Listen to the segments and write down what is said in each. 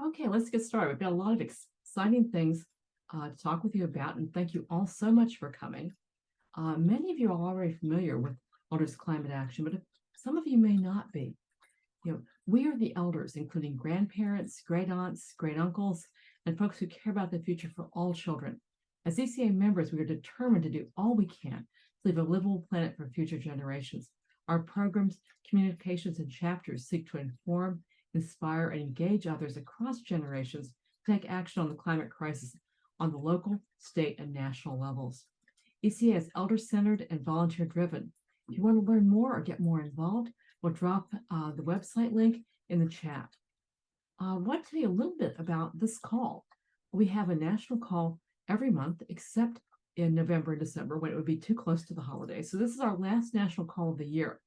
Okay, let's get started. We've got a lot of exciting things to talk with you about, and thank you all so much for coming. Many of you are already familiar with Elders Climate Action, but some of you may not be. We are the elders, including grandparents, great aunts, great uncles, and folks who care about the future for all children. As ECA members, we are determined to do all we can to leave a livable planet for future generations. Our programs, communications, and chapters seek to inform, inspire, and engage others across generations to take action on the climate crisis on the local, state, and national levels. ECA is elder-centered and volunteer-driven. If you want to learn more or get more involved, we'll drop the website link in the chat. I want to tell you a little bit about this call. We have a national call every month, except in November and December when it would be too close to the holidays. So this is our last national call of the year.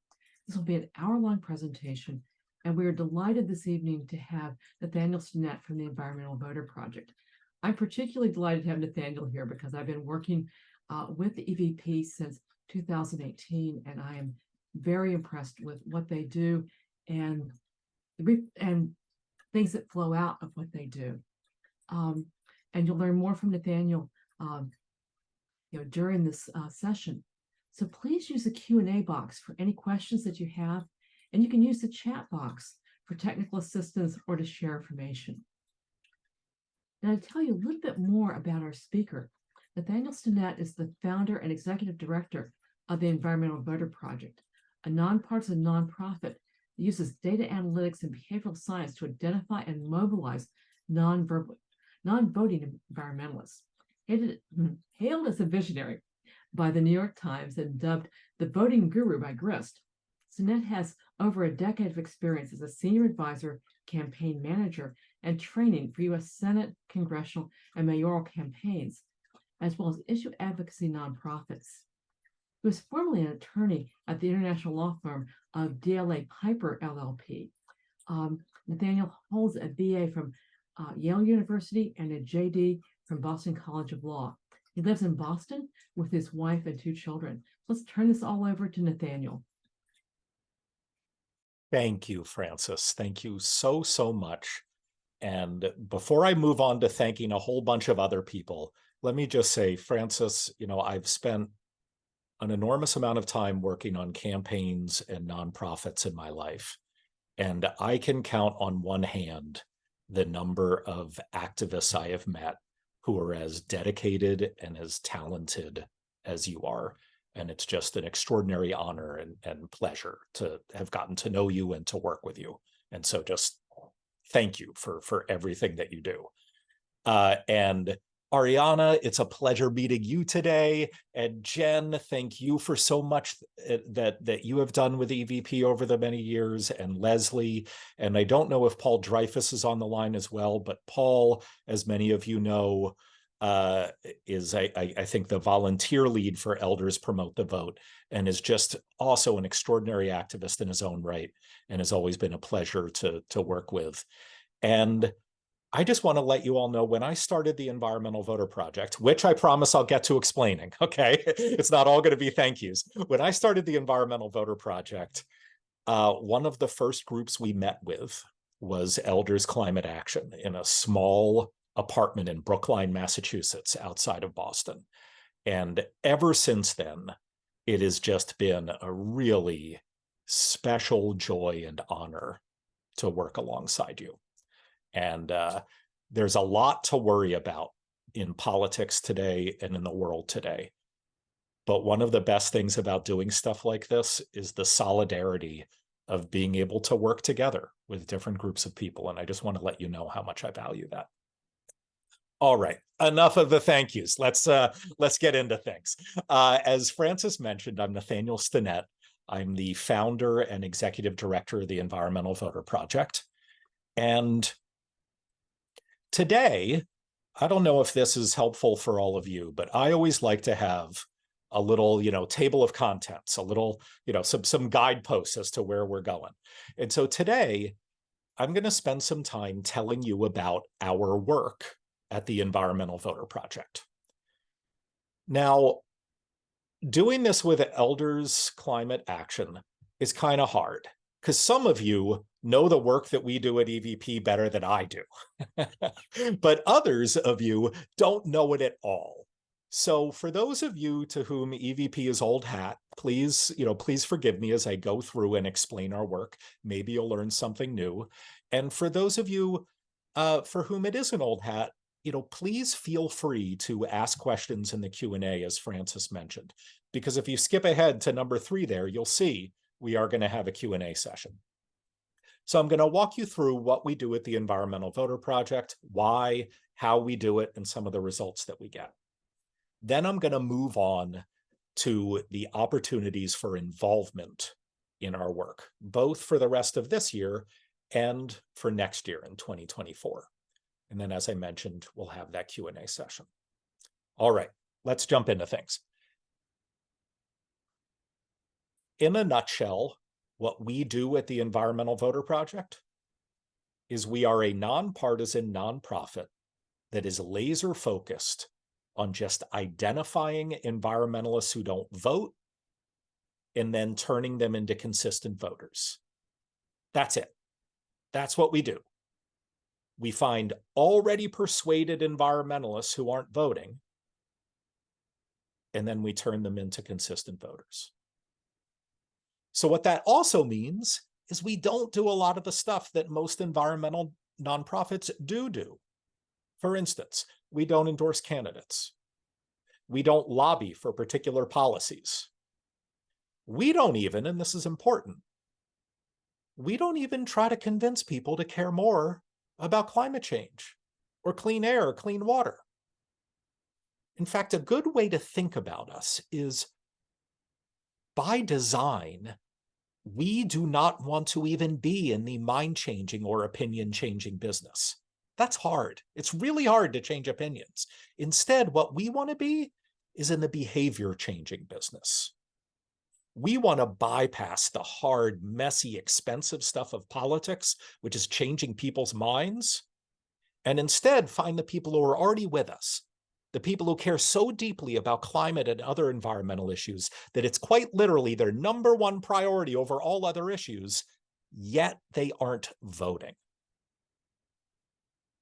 This will be an hour-long presentation, and we are delighted this evening to have Nathaniel Stinnett from the Environmental Voter Project. I'm particularly delighted to have Nathaniel here because I've been working with the EVP since 2018, and I am very impressed with what they do and things that flow out of what they do. And you'll learn more from Nathaniel during this session. So please use the Q&A box for any questions that you have, and you can use the chat box for technical assistance or to share information. Now, to tell you a little bit more about our speaker, Nathaniel Stinnett is the founder and executive director of the Environmental Voter Project, a nonpartisan nonprofit that uses data analytics and behavioral science to identify and mobilize non-voting environmentalists. Hailed as a visionary by the New York Times and dubbed the voting guru by Grist, Stinnett has over a decade of experience as a senior advisor, campaign manager, and training for U.S. Senate, congressional, and mayoral campaigns, as well as issue advocacy nonprofits. He was formerly an attorney at the international law firm of DLA Piper LLP. Nathaniel holds a BA from Yale University and a JD from Boston College of Law. He lives in Boston with his wife and 2 children. Let's turn this all over to Nathaniel. Thank you, Frances. Thank you so, so much. And before I move on to thanking a whole bunch of other people, let me just say, Frances, I've spent an enormous amount of time working on campaigns and nonprofits in my life. And I can count on one hand the number of activists I have met who are as dedicated and as talented as you are. And it's just an extraordinary honor and pleasure to have gotten to know you and to work with you. And so just thank you for everything that you do. And Ariana, it's a pleasure meeting you today. And Jen, thank you for so much that you have done with EVP over the many years. And Leslie, and I don't know if Paul Dreyfus is on the line as well, but Paul, as many of you know, is I think the volunteer lead for Elders Promote the Vote, and is just also an extraordinary activist in his own right, and has always been a pleasure to work with. And I just want to let you all know, when I started the Environmental Voter Project, which I promise I'll get to explaining, okay? It's not all going to be thank yous. When I started the Environmental Voter Project, one of the first groups we met with was Elders Climate Action in a small apartment in Brookline, Massachusetts, outside of Boston. And ever since then, it has just been a really special joy and honor to work alongside you. And there's a lot to worry about in politics today and in the world today. But one of the best things about doing stuff like this is the solidarity of being able to work together with different groups of people. And I just want to let you know how much I value that. All right, enough of the thank yous. Let's get into things. As Frances mentioned, I'm Nathaniel Stinnett. I'm the founder and executive director of the Environmental Voter Project. And today, I don't know if this is helpful for all of you, but I always like to have a little, table of contents, a little, some guideposts as to where we're going. And so today, I'm going to spend some time telling you about our work at the Environmental Voter Project. Now, doing this with Elders Climate Action is kind of hard. because some of you know the work that we do at EVP better than I do. But others of you don't know it at all. So for those of you to whom EVP is old hat, please, please forgive me as I go through and explain our work. Maybe you'll learn something new. And for those of you for whom it is an old hat, please feel free to ask questions in the Q&A, as Francis mentioned, because if you skip ahead to number 3 there, you'll see we are going to have a Q&A session. So I'm going to walk you through what we do at the Environmental Voter Project, why, how we do it, and some of the results that we get. Then I'm going to move on to the opportunities for involvement in our work, both for the rest of this year and for next year in 2024. And then, as I mentioned, we'll have that Q&A session. All right, let's jump into things. In a nutshell, what we do at the Environmental Voter Project is we are a nonpartisan nonprofit that is laser focused on just identifying environmentalists who don't vote and then turning them into consistent voters. That's it. That's what we do. We find already persuaded environmentalists who aren't voting, and then we turn them into consistent voters. So what that also means is we don't do a lot of the stuff that most environmental nonprofits do. For instance, we don't endorse candidates. We don't lobby for particular policies. We don't even, and this is important, we don't even try to convince people to care more about climate change or clean air or clean water. In fact, a good way to think about us is, by design, we do not want to even be in the mind-changing or opinion-changing business. That's hard. It's really hard to change opinions. Instead, what we want to be is in the behavior-changing business. We want to bypass the hard, messy, expensive stuff of politics, which is changing people's minds, and instead find the people who are already with us, the people who care so deeply about climate and other environmental issues that it's quite literally their number one priority over all other issues, yet they aren't voting.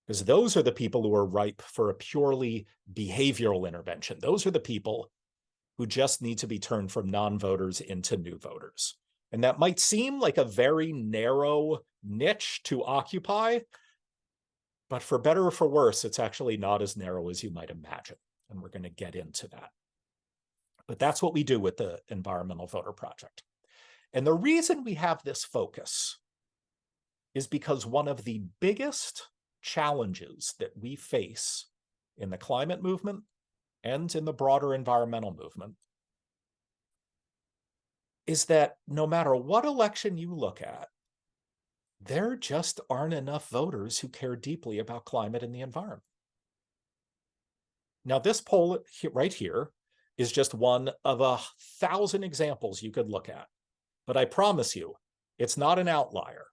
Because those are the people who are ripe for a purely behavioral intervention. Those are the people who just need to be turned from non-voters into new voters. And that might seem like a very narrow niche to occupy, but for better or for worse, it's actually not as narrow as you might imagine. And we're going to get into that. But that's what we do with the Environmental Voter Project. And the reason we have this focus is because one of the biggest challenges that we face in the climate movement and in the broader environmental movement is that no matter what election you look at, there just aren't enough voters who care deeply about climate and the environment. Now, this poll right here is just one of 1,000 examples you could look at. But I promise you, it's not an outlier.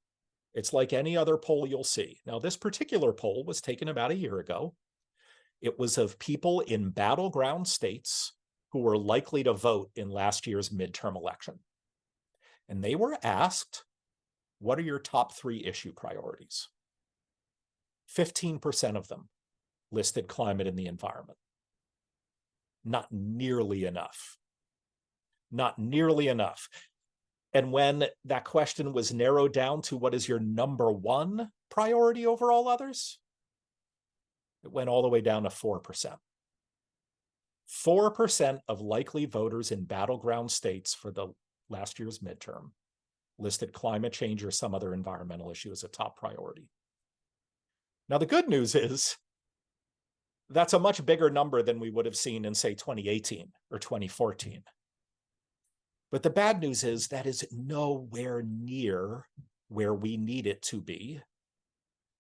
It's like any other poll you'll see. Now, this particular poll was taken about a year ago. It was of people in battleground states who were likely to vote in last year's midterm election. And they were asked, what are your top 3 issue priorities? 15% of them listed climate and the environment. Not nearly enough. Not nearly enough. And when that question was narrowed down to what is your number 1 priority over all others, it went all the way down to 4%. 4% of likely voters in battleground states for the last year's midterm listed climate change or some other environmental issue as a top priority. Now, the good news is that's a much bigger number than we would have seen in, say, 2018 or 2014. But the bad news is that is nowhere near where we need it to be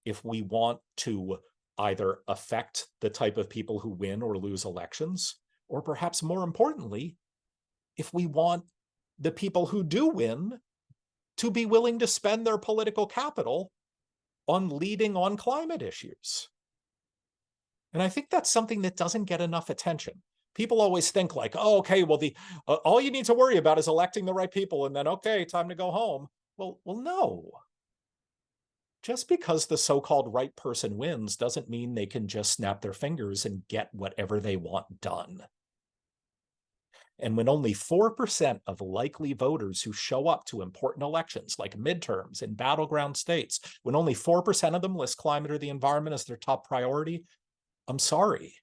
if we want to either affect the type of people who win or lose elections, or perhaps more importantly, if we want the people who do win to be willing to spend their political capital on leading on climate issues. And I think that's something that doesn't get enough attention. People always think like, oh, okay, well, all you need to worry about is electing the right people, and then, okay, time to go home. Well, no. Just because the so-called right person wins doesn't mean they can just snap their fingers and get whatever they want done. And when only 4% of likely voters who show up to important elections like midterms in battleground states, when only 4% of them list climate or the environment as their top priority, I'm sorry.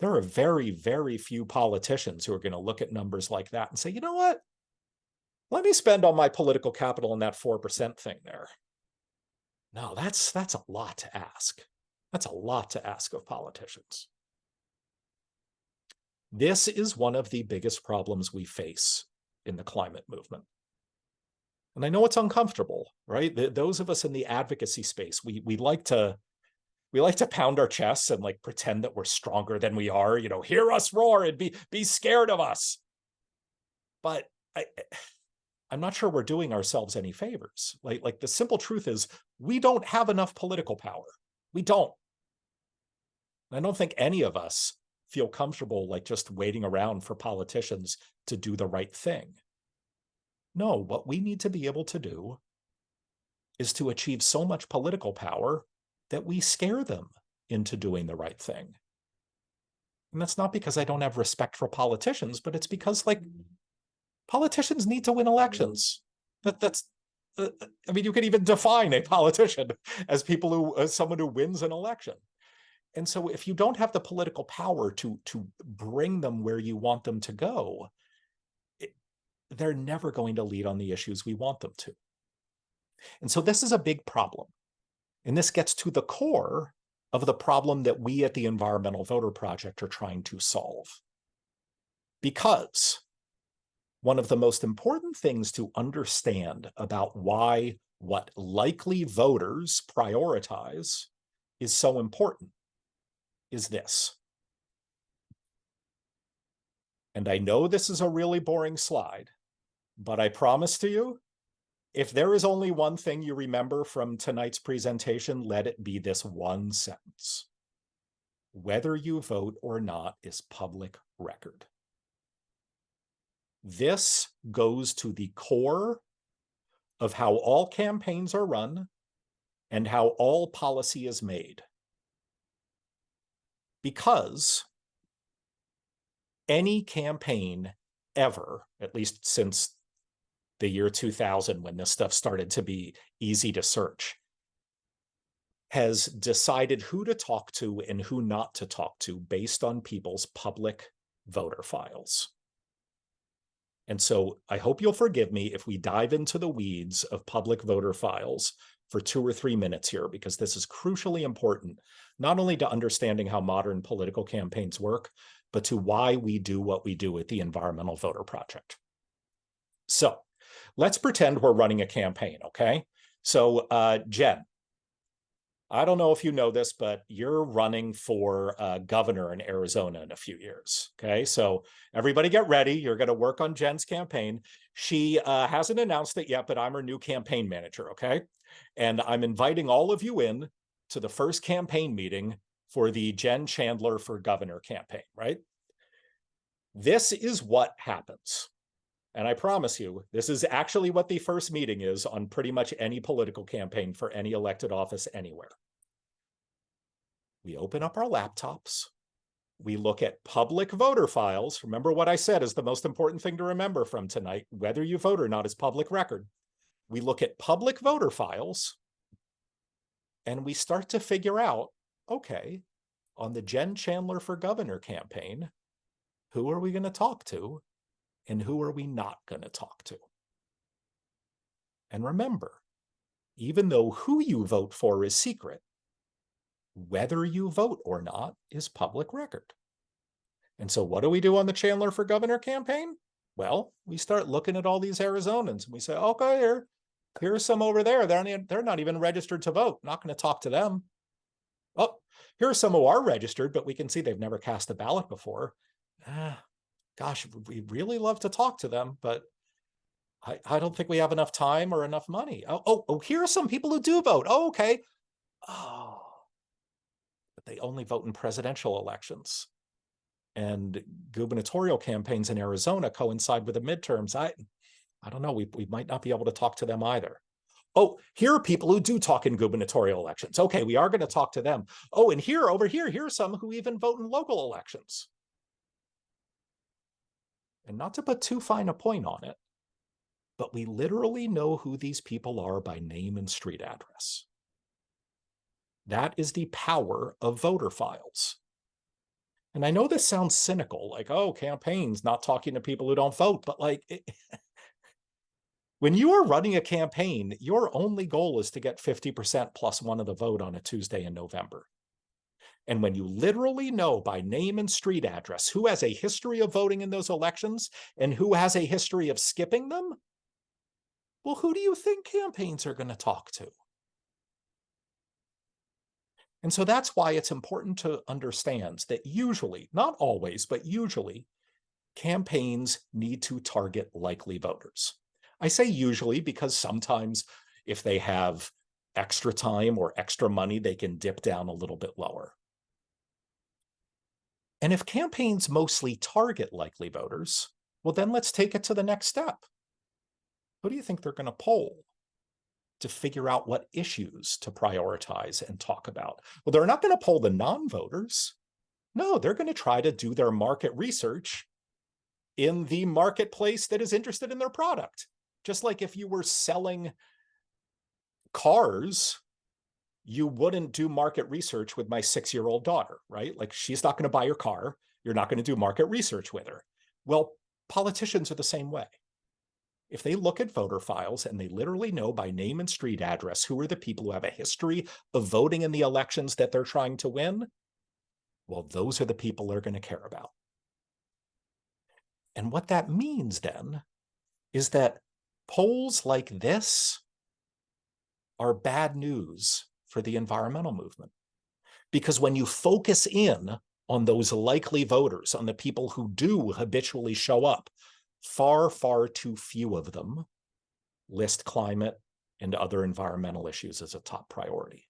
There are very, very few politicians who are going to look at numbers like that and say, you know what? Let me spend all my political capital on that 4% thing there. No, that's a lot to ask. That's a lot to ask of politicians. This is one of the biggest problems we face in the climate movement. And I know it's uncomfortable, right? Those of us in the advocacy space, we like to pound our chests and like pretend that we're stronger than we are, hear us roar and be scared of us. But I'm not sure we're doing ourselves any favors. Like the simple truth is we don't have enough political power. We don't. I don't think any of us feel comfortable like just waiting around for politicians to do the right thing. No, what we need to be able to do is to achieve so much political power that we scare them into doing the right thing. And that's not because I don't have respect for politicians, but it's because like politicians need to win elections. That's I mean, you could even define a politician as someone who wins an election. And so if you don't have the political power to bring them where you want them to go, they're never going to lead on the issues we want them to. And so this is a big problem. And this gets to the core of the problem that we at the Environmental Voter Project are trying to solve. Because one of the most important things to understand about why what likely voters prioritize is so important is this. And I know this is a really boring slide, but I promise to you, if there is only one thing you remember from tonight's presentation, let it be this one sentence. Whether you vote or not is public record. This goes to the core of how all campaigns are run and how all policy is made. Because any campaign ever, at least since the year 2000, when this stuff started to be easy to search, has decided who to talk to and who not to talk to based on people's public voter files. And so I hope you'll forgive me if we dive into the weeds of public voter files for 2 or 3 minutes here, because this is crucially important, not only to understanding how modern political campaigns work, but to why we do what we do at the Environmental Voter Project. So let's pretend we're running a campaign, okay? So Jen, I don't know if you know this, but you're running for governor in Arizona in a few years. Okay, so everybody get ready. You're going to work on Jen's campaign. She hasn't announced it yet, but I'm her new campaign manager. Okay, and I'm inviting all of you in to the first campaign meeting for the Jen Chandler for Governor campaign, right? This is what happens. And I promise you, this is actually what the first meeting is on pretty much any political campaign for any elected office anywhere. We open up our laptops. We look at public voter files. Remember what I said is the most important thing to remember from tonight. Whether you vote or not is public record. We look at public voter files and we start to figure out, okay, on the Jen Chandler for Governor campaign, who are we going to talk to? And who are we not going to talk to? And remember, even though who you vote for is secret, whether you vote or not is public record. And so what do we do on the Chandler for Governor campaign? Well, we start looking at all these Arizonans and we say, okay, here's some over there. They're not even registered to vote. Not going to talk to them. Oh, here are some who are registered, but we can see they've never cast a ballot before. Gosh, we really love to talk to them, but I don't think we have enough time or enough money. Oh, here are some people who do vote. Oh, okay. Oh, but they only vote in presidential elections. And gubernatorial campaigns in Arizona coincide with the midterms. I don't know, we might not be able to talk to them either. Oh, here are people who do talk in gubernatorial elections. Okay, we are going to talk to them. Oh, and here, over here, here's some who even vote in local elections. And not to put too fine a point on it, but we literally know who these people are by name and street address. That is the power of voter files. And I know this sounds cynical, like, oh, campaigns not talking to people who don't vote, but like, when you are running a campaign, your only goal is to get 50% plus one of the vote on a Tuesday in November. And when you literally know by name and street address who has a history of voting in those elections and who has a history of skipping them, well, who do you think campaigns are going to talk to? And so that's why it's important to understand that usually, not always, but usually, campaigns need to target likely voters. I say usually because sometimes if they have extra time or extra money, they can dip down a little bit lower. And if campaigns mostly target likely voters, well, then let's take it to the next step. Who do you think they're going to poll to figure out what issues to prioritize and talk about? Well, they're not going to poll the non-voters. No, they're going to try to do their market research in the marketplace that is interested in their product. Just like if you were selling cars, you wouldn't do market research with my 6-year-old daughter, right? Like, she's not going to buy your car. You're not going to do market research with her. Well, politicians are the same way. If they look at voter files and they literally know by name and street address who are the people who have a history of voting in the elections that they're trying to win, well, those are the people they're going to care about. And what that means then is that polls like this are bad news for the environmental movement. Because when you focus in on those likely voters, on the people who do habitually show up, far, far too few of them list climate and other environmental issues as a top priority.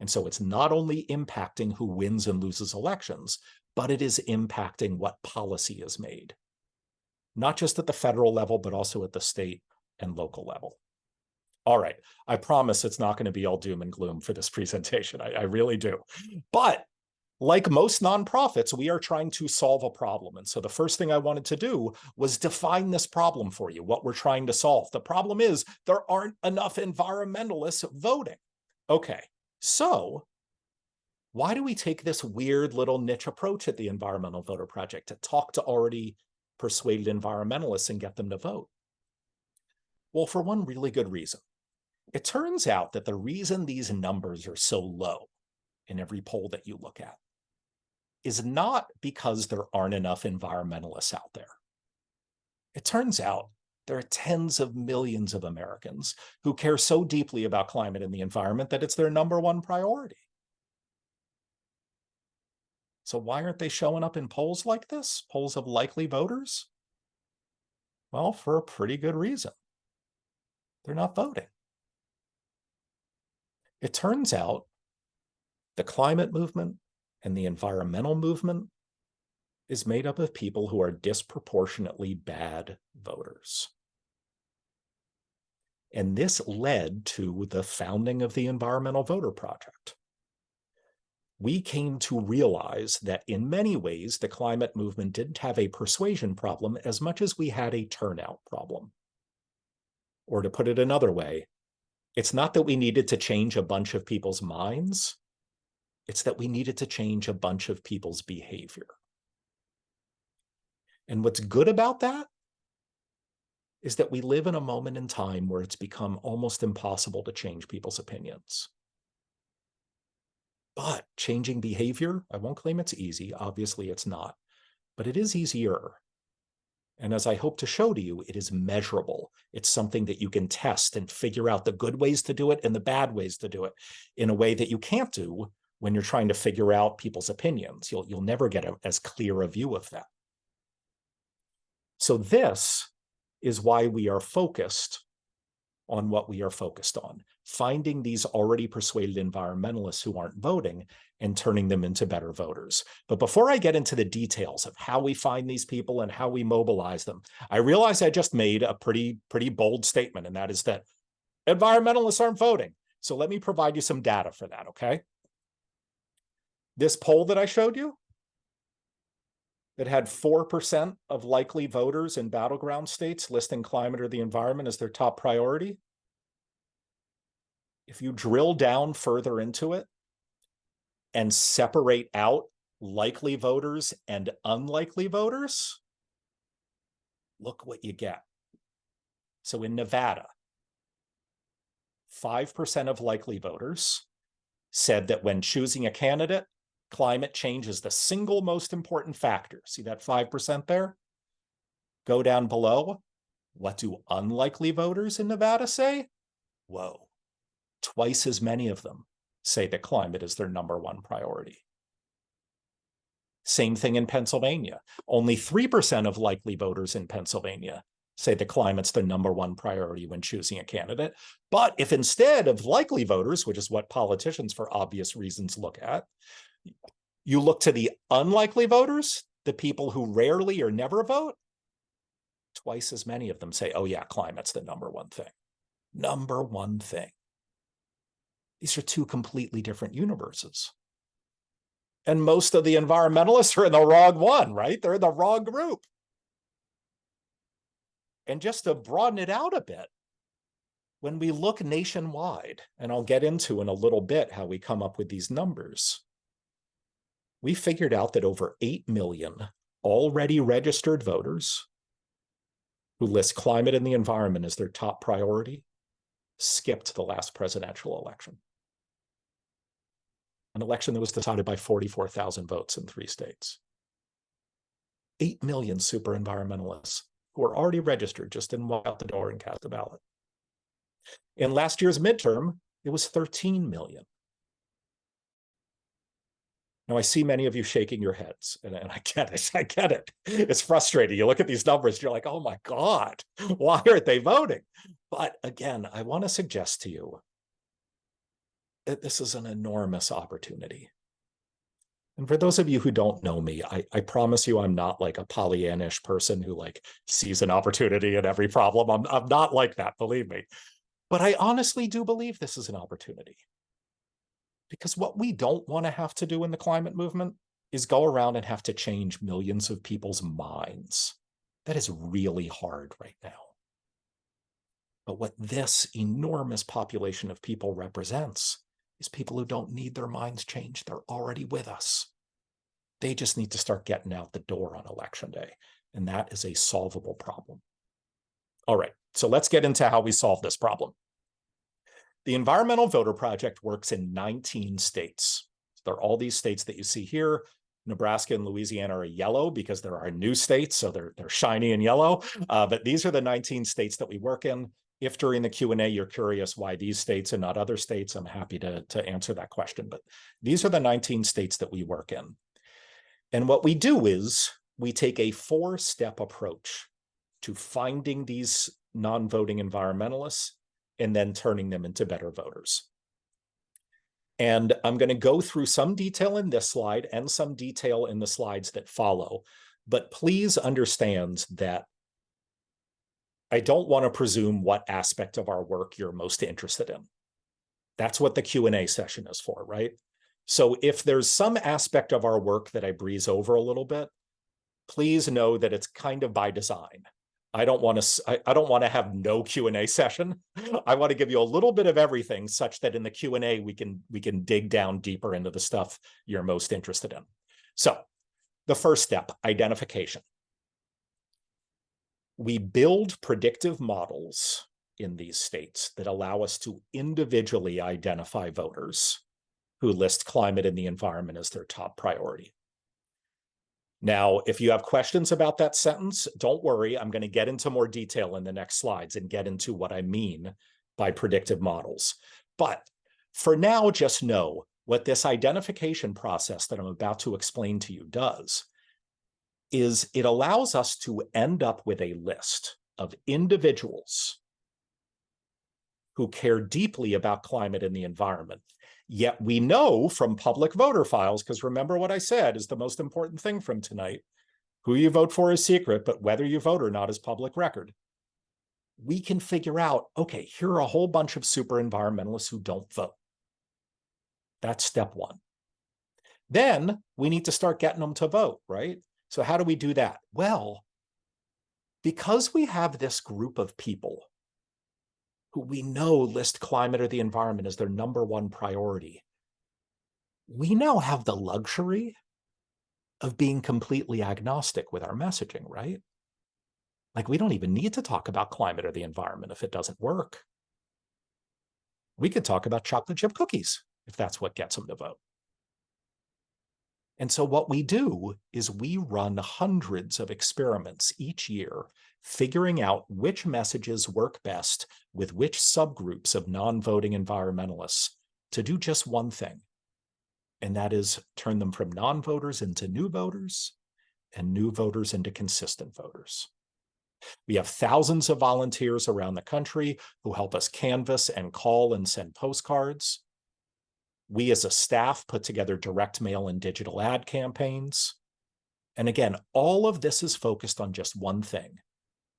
And so it's not only impacting who wins and loses elections, but it is impacting what policy is made, not just at the federal level, but also at the state and local level. All right, I promise it's not going to be all doom and gloom for this presentation. I really do. But like most nonprofits, we are trying to solve a problem. And so the first thing I wanted to do was define this problem for you, what we're trying to solve. The problem is there aren't enough environmentalists voting. Okay, so why do we take this weird little niche approach at the Environmental Voter Project to talk to already persuaded environmentalists and get them to vote? Well, for one really good reason. It turns out that the reason these numbers are so low in every poll that you look at is not because there aren't enough environmentalists out there. It turns out there are tens of millions of Americans who care so deeply about climate and the environment that it's their number one priority. So why aren't they showing up in polls like this, polls of likely voters? Well, for a pretty good reason. They're not voting. It turns out the climate movement and the environmental movement is made up of people who are disproportionately bad voters. And this led to the founding of the Environmental Voter Project. We came to realize that in many ways, the climate movement didn't have a persuasion problem as much as we had a turnout problem. Or to put it another way, it's not that we needed to change a bunch of people's minds. It's that we needed to change a bunch of people's behavior. And what's good about that is that we live in a moment in time where it's become almost impossible to change people's opinions. But changing behavior, I won't claim it's easy. Obviously, it's not. But it is easier. And as I hope to show to you, it is measurable. It's something that you can test and figure out the good ways to do it and the bad ways to do it in a way that you can't do when you're trying to figure out people's opinions. You'll never get as clear a view of that. So this is why we are focused on what we are focused on, finding these already persuaded environmentalists who aren't voting and turning them into better voters. But before I get into the details of how we find these people and how we mobilize them, I realize I just made a pretty bold statement, and that is that environmentalists aren't voting. So let me provide you some data for that, okay? This poll that I showed you, that had 4% of likely voters in battleground states listing climate or the environment as their top priority. If you drill down further into it and separate out likely voters and unlikely voters, look what you get. So in Nevada, 5% of likely voters said that when choosing a candidate, climate change is the single most important factor. See that 5% there? Go down below. What do unlikely voters in Nevada say? Whoa, twice as many of them say that climate is their #1 priority. Same thing in Pennsylvania. Only 3% of likely voters in Pennsylvania say that climate's the #1 priority when choosing a candidate. But if instead of likely voters, which is what politicians for obvious reasons look at, you look to the unlikely voters, the people who rarely or never vote, twice as many of them say, oh yeah, climate's the #1 thing. #1 thing. These are two completely different universes. And most of the environmentalists are in the wrong one, right? They're in the wrong group. And just to broaden it out a bit, when we look nationwide, and I'll get into in a little bit how we come up with these numbers, we figured out that over 8 million already registered voters who list climate and the environment as their top priority skipped the last presidential election. An election that was decided by 44,000 votes in 3 states. 8 million super environmentalists who are already registered just didn't walk out the door and cast a ballot. In last year's midterm, it was 13 million. Now, I see many of you shaking your heads, and I get it. I get it. It's frustrating. You look at these numbers, you're like, oh my God, why aren't they voting? But again, I want to suggest to you that this is an enormous opportunity. And for those of you who don't know me, I promise you I'm not like a Pollyannish person who like sees an opportunity in every problem. I'm not like that, believe me. But I honestly do believe this is an opportunity. Because what we don't want to have to do in the climate movement is go around and have to change millions of people's minds. That is really hard right now. But what this enormous population of people represents is people who don't need their minds changed. They're already with us. They just need to start getting out the door on election day. And that is a solvable problem. All right, so let's get into how we solve this problem. The Environmental Voter Project works in 19 states. There are all these states that you see here. Nebraska and Louisiana are yellow because there are new states, so they're shiny and yellow. But these are the 19 states that we work in. If during the Q&A you're curious why these states and not other states, I'm happy to answer that question. But these are the 19 states that we work in. And what we do is we take a 4-step approach to finding these non-voting environmentalists and then turning them into better voters. And I'm going to go through some detail in this slide and some detail in the slides that follow. But please understand that I don't want to presume what aspect of our work you're most interested in. That's what the Q&A session is for, right? So if there's some aspect of our work that I breeze over a little bit, please know that it's kind of by design. I don't want to have no Q&A session. I want to give you a little bit of everything such that in the Q&A we can dig down deeper into the stuff you're most interested in. So the first step, identification. We build predictive models in these states that allow us to individually identify voters who list climate and the environment as their top priority. Now, if you have questions about that sentence, don't worry. I'm going to get into more detail in the next slides and get into what I mean by predictive models. But for now, just know what this identification process that I'm about to explain to you does is it allows us to end up with a list of individuals who care deeply about climate and the environment. Yet we know from public voter files, because remember what I said is the most important thing from tonight, who you vote for is secret, but whether you vote or not is public record. We can figure out, okay, here are a whole bunch of super environmentalists who don't vote. That's step one. Then we need to start getting them to vote, right? So how do we do that? Well, because we have this group of people who we know list climate or the environment as their number one priority, we now have the luxury of being completely agnostic with our messaging, right? Like, we don't even need to talk about climate or the environment if it doesn't work. We could talk about chocolate chip cookies if that's what gets them to vote. And so what we do is we run hundreds of experiments each year, figuring out which messages work best with which subgroups of non-voting environmentalists to do just one thing. And that is turn them from non-voters into new voters and new voters into consistent voters. We have thousands of volunteers around the country who help us canvass and call and send postcards. We as a staff put together direct mail and digital ad campaigns. And again, all of this is focused on just one thing,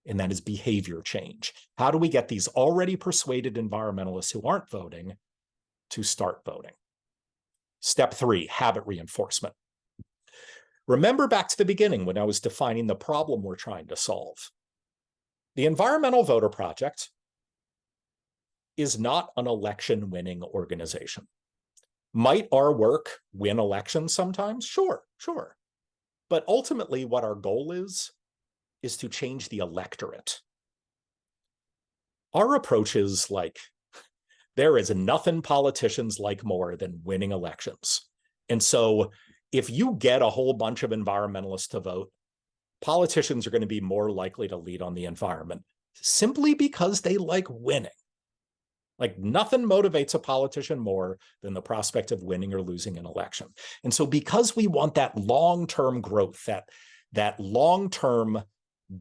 and that is behavior change. How do we get these already persuaded environmentalists who aren't voting to start voting? Step 3, habit reinforcement. Remember back to the beginning when I was defining the problem we're trying to solve. The Environmental Voter Project is not an election-winning organization. Might our work win elections sometimes? Sure. But ultimately, what our goal is to change the electorate. Our approach is like, there is nothing politicians like more than winning elections. And so if you get a whole bunch of environmentalists to vote, politicians are going to be more likely to lead on the environment simply because they like winning. Like, nothing motivates a politician more than the prospect of winning or losing an election. And so because we want that long-term growth, that long-term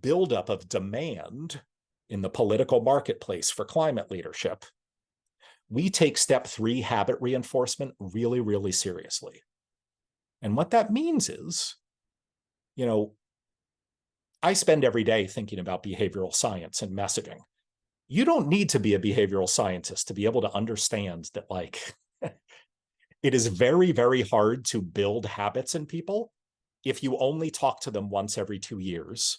buildup of demand in the political marketplace for climate leadership, we take step 3, habit reinforcement, really, really seriously. And what that means is, I spend every day thinking about behavioral science and messaging. You don't need to be a behavioral scientist to be able to understand that, like, it is very, very hard to build habits in people if you only talk to them once every 2 years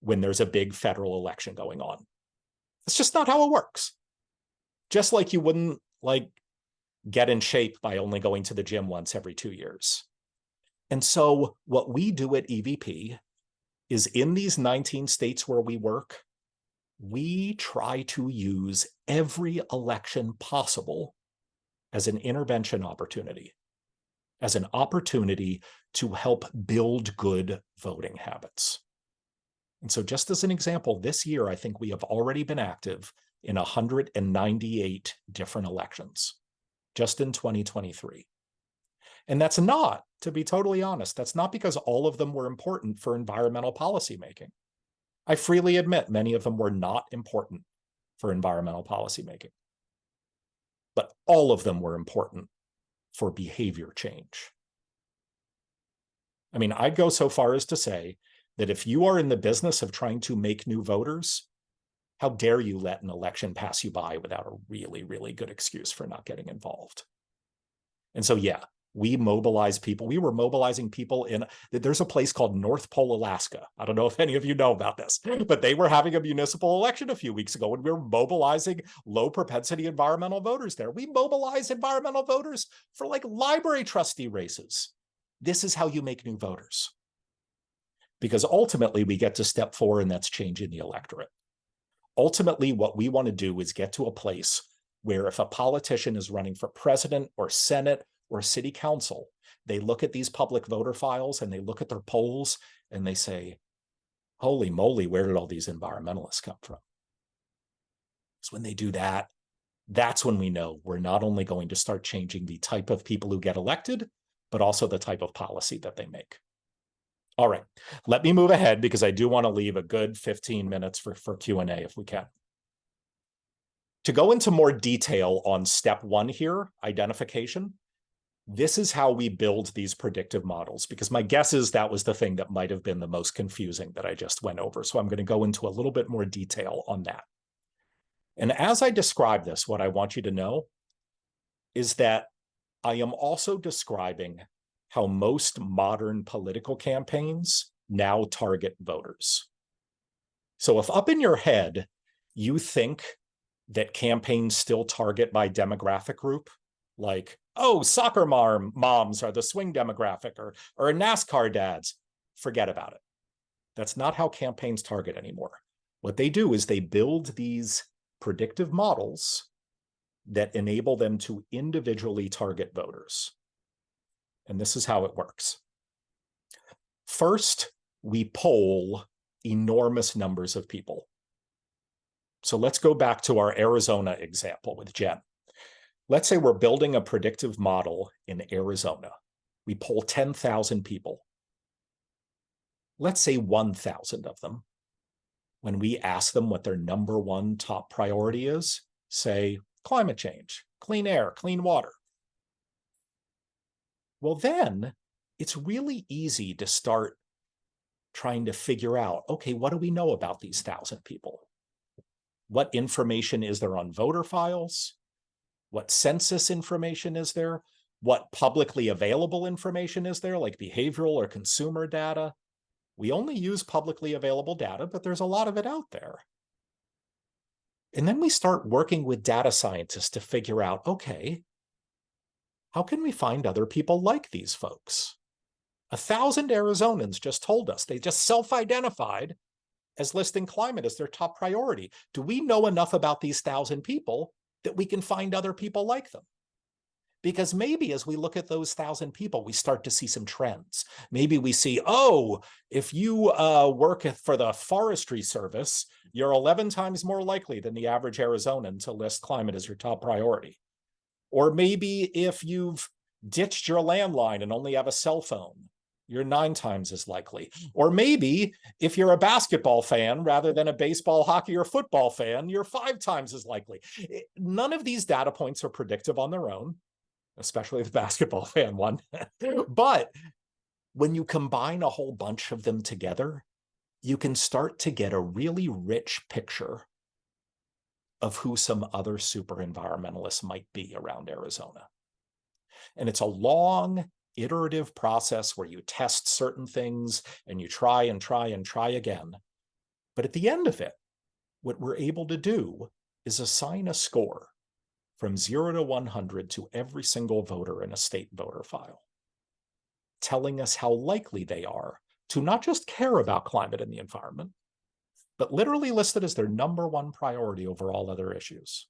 when there's a big federal election going on. It's just not how it works. Just like you wouldn't, get in shape by only going to the gym once every 2 years. And so what we do at EVP is, in these 19 states where we work, we try to use every election possible as an intervention opportunity, as an opportunity to help build good voting habits. And so, just as an example, this year, I think we have already been active in 198 different elections, just in 2023. And that's not, to be totally honest, that's not because all of them were important for environmental policymaking. I freely admit many of them were not important for environmental policymaking. But all of them were important for behavior change. I mean, I'd go so far as to say that if you are in the business of trying to make new voters, how dare you let an election pass you by without a really, really good excuse for not getting involved? And so, yeah, we mobilize people. We were mobilizing people there's a place called North Pole, Alaska. I don't know if any of you know about this, but they were having a municipal election a few weeks ago, and we were mobilizing low propensity environmental voters there. We mobilize environmental voters for library trustee races. This is how you make new voters. Because ultimately we get to step 4, and that's changing the electorate. Ultimately, what we want to do is get to a place where if a politician is running for president or Senate or city council, they look at these public voter files and they look at their polls and they say, holy moly, where did all these environmentalists come from? So when they do that, that's when we know we're not only going to start changing the type of people who get elected, but also the type of policy that they make. All right, let me move ahead because I do want to leave a good 15 minutes for Q&A if we can. To go into more detail on step one here, identification, this is how we build these predictive models, because my guess is that was the thing that might have been the most confusing that I just went over. So I'm going to go into a little bit more detail on that. And as I describe this, what I want you to know is that I am also describing how most modern political campaigns now target voters. So if up in your head, you think that campaigns still target by demographic group, like, oh, soccer moms are the swing demographic, or NASCAR dads, forget about it. That's not how campaigns target anymore. What they do is they build these predictive models that enable them to individually target voters. And this is how it works. First, we poll enormous numbers of people. So let's go back to our Arizona example with Jen. Let's say we're building a predictive model in Arizona. We poll 10,000 people. Let's say 1,000 of them, when we ask them what their number one top priority is, say climate change, clean air, clean water. Well, then it's really easy to start trying to figure out, okay, what do we know about these 1,000 people? What information is there on voter files? What census information is there? What publicly available information is there, like behavioral or consumer data? We only use publicly available data, but there's a lot of it out there. And then we start working with data scientists to figure out, okay, how can we find other people like these folks? 1,000 Arizonans just told us, they just self-identified as listing climate as their top priority. Do we know enough about these 1,000 people that we can find other people like them? Because maybe as we look at those 1,000 people, we start to see some trends. Maybe we see, oh, if you work for the Forestry Service, you're 11 times more likely than the average Arizonan to list climate as your top priority. Or maybe if you've ditched your landline and only have a cell phone, you're 9 times as likely. Or maybe if you're a basketball fan rather than a baseball, hockey, or football fan, you're 5 times as likely. None of these data points are predictive on their own, especially the basketball fan one. But when you combine a whole bunch of them together, you can start to get a really rich picture of who some other super environmentalists might be around Arizona. And it's a long, iterative process where you test certain things and you try and try and try again. But at the end of it, what we're able to do is assign a score from 0 to 100 to every single voter in a state voter file, telling us how likely they are to not just care about climate and the environment, but literally list it as their number one priority over all other issues.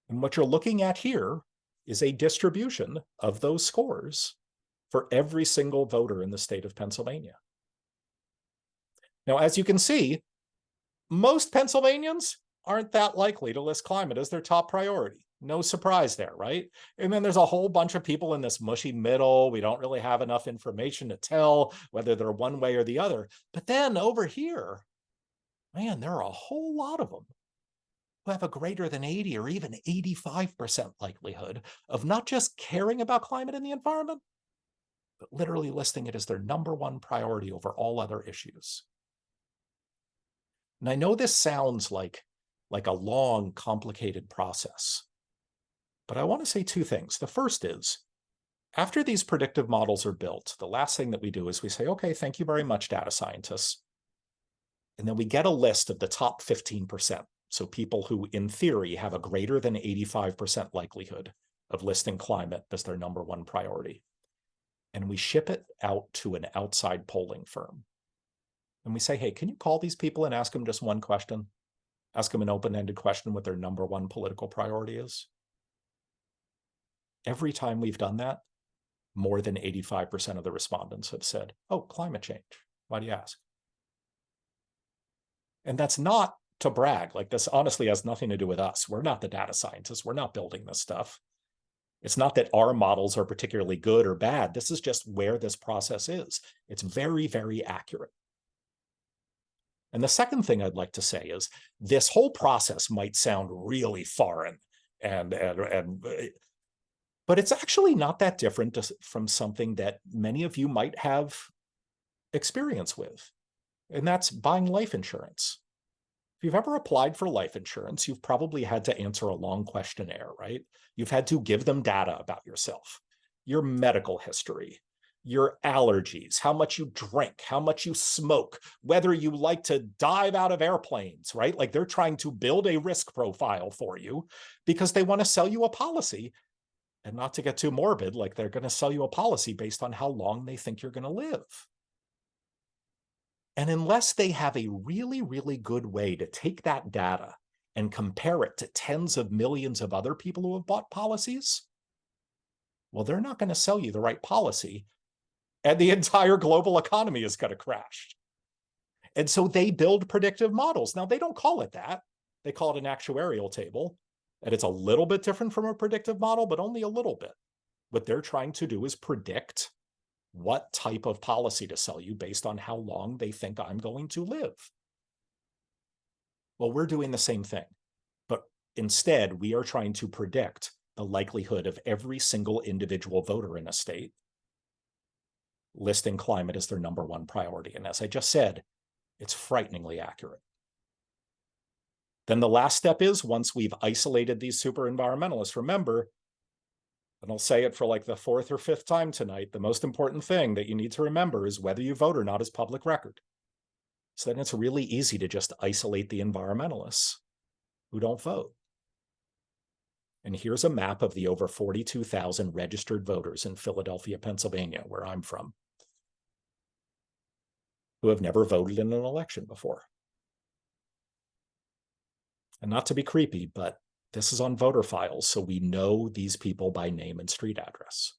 And what you're looking at here is a distribution of those scores for every single voter in the state of Pennsylvania. Now, as you can see, most Pennsylvanians aren't that likely to list climate as their top priority. No surprise there, right? And then there's a whole bunch of people in this mushy middle. We don't really have enough information to tell whether they're one way or the other. But then over here, man, there are a whole lot of them who have a greater than 80 or even 85% likelihood of not just caring about climate and the environment, but literally listing it as their number one priority over all other issues. And I know this sounds like a long, complicated process, but I want to say 2 things. The first is, after these predictive models are built, the last thing that we do is we say, okay, thank you very much, data scientists. And then we get a list of the top 15%. So people who, in theory, have a greater than 85% likelihood of listing climate as their number one priority. And we ship it out to an outside polling firm. And we say, hey, can you call these people and ask them just one question? Ask them an open-ended question what their number one political priority is. Every time we've done that, more than 85% of the respondents have said, oh, climate change. Why do you ask? And that's not to brag. Like, this honestly has nothing to do with us. We're not the data scientists. We're not building this stuff. It's not that our models are particularly good or bad. This is just where this process is. It's very, very accurate. And the second thing I'd like to say is this whole process might sound really foreign but it's actually not that different from something that many of you might have experience with, and that's buying life insurance. If you've ever applied for life insurance, you've probably had to answer a long questionnaire, right? You've had to give them data about yourself, your medical history, your allergies, how much you drink, how much you smoke, whether you like to dive out of airplanes, right? Like they're trying to build a risk profile for you because they want to sell you a policy. And not to get too morbid, like they're going to sell you a policy based on how long they think you're going to live. And unless they have a really, really good way to take that data and compare it to tens of millions of other people who have bought policies, well, they're not going to sell you the right policy, and the entire global economy is going to crash. And so they build predictive models. Now, they don't call it that. They call it an actuarial table. And it's a little bit different from a predictive model, but only a little bit. What they're trying to do is predict what type of policy to sell you based on how long they think I'm going to live. Well, we're doing the same thing, but instead we are trying to predict the likelihood of every single individual voter in a state listing climate as their number one priority. And as I just said, it's frighteningly accurate. Then the last step is, once we've isolated these super environmentalists, remember, and I'll say it for like the fourth or fifth time tonight, the most important thing that you need to remember is whether you vote or not is public record. So then it's really easy to just isolate the environmentalists who don't vote. And here's a map of the over 42,000 registered voters in Philadelphia, Pennsylvania, where I'm from, who have never voted in an election before. And not to be creepy, but this is on voter files, so we know these people by name and street address.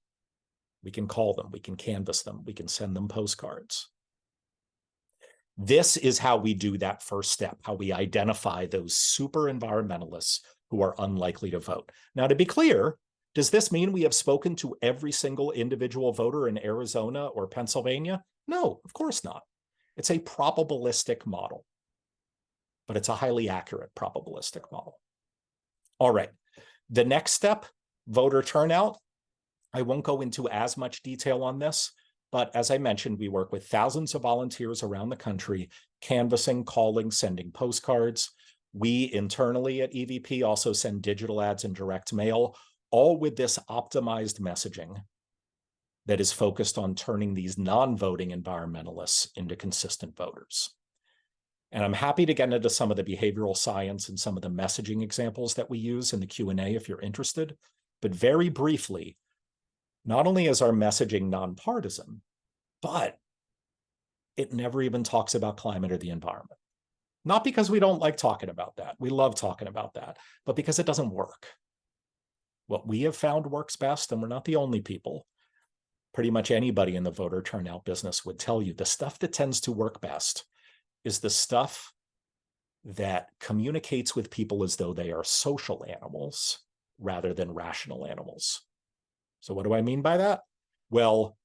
We can call them, we can canvass them, we can send them postcards. This is how we do that first step, how we identify those super environmentalists who are unlikely to vote. Now, to be clear, does this mean we have spoken to every single individual voter in Arizona or Pennsylvania? No, of course not. It's a probabilistic model, but it's a highly accurate probabilistic model. All right, the next step, voter turnout. I won't go into as much detail on this, but as I mentioned, we work with thousands of volunteers around the country, canvassing, calling, sending postcards. We internally at EVP also send digital ads and direct mail, all with this optimized messaging that is focused on turning these non-voting environmentalists into consistent voters. And I'm happy to get into some of the behavioral science and some of the messaging examples that we use in the Q&A if you're interested. But very briefly, not only is our messaging nonpartisan, but it never even talks about climate or the environment. Not because we don't like talking about that. We love talking about that, but because it doesn't work. What we have found works best, and we're not the only people, pretty much anybody in the voter turnout business would tell you the stuff that tends to work best is the stuff that communicates with people as though they are social animals rather than rational animals. So what do I mean by that? Well,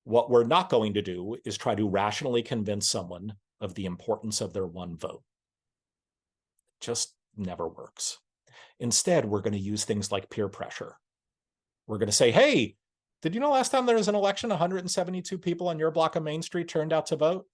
what we're not going to do is try to rationally convince someone of the importance of their one vote. It just never works. Instead, we're going to use things like peer pressure. We're going to say, hey, did you know last time there was an election, 172 people on your block of Main Street turned out to vote?